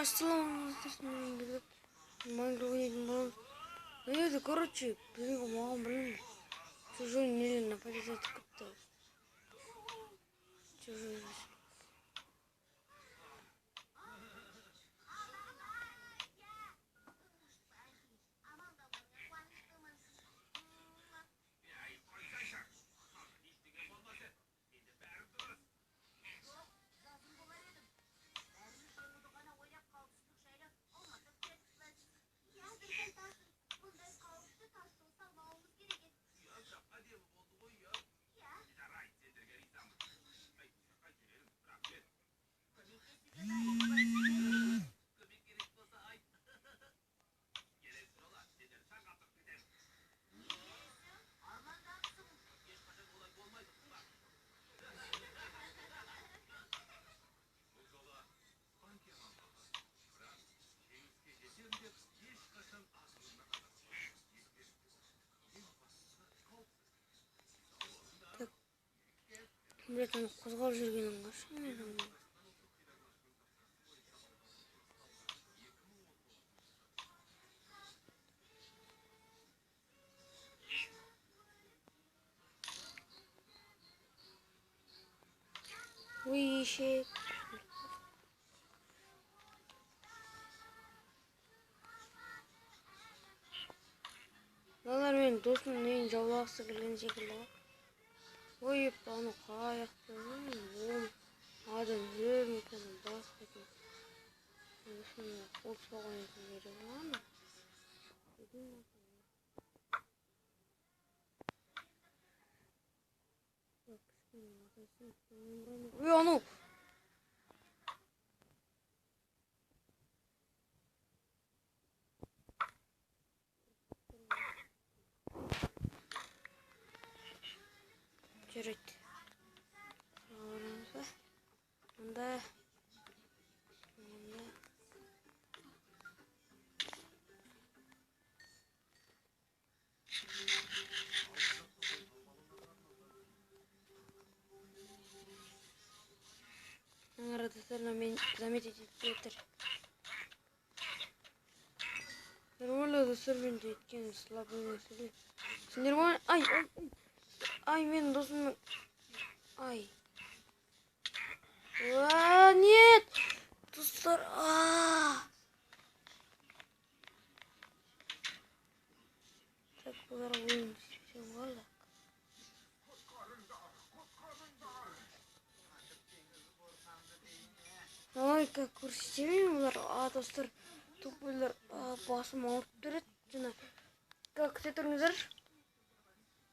ассалаумағалейкум. Майнкрафт ойнайтын боламыз. Короче, біздің маған білмеймін. Чужой нелі нападет етіп кетті. Чужой. Кімдердің қозғалып жүргенін қарашы. Ой, шек. Балалар мен досымның үйін жаулағысы келген секілді. Ой, аны қаяқты адам жүр екен, басқа екен. Осында қол соған екен керек ма? Ой, анау! Жарайды. Қараңыз ба? Мында. Арада мен заметить етіп. Нормально достар мен де еткен слабый мәселе. Нормально. Ай, мен досым. Ай. Нет! Достар. Так, бұлар ойын істесем қалды. Ой, как көрсетемін олар. Достар, топ ойлар басым ауырып тұрады. Как күте тұрыңыздар?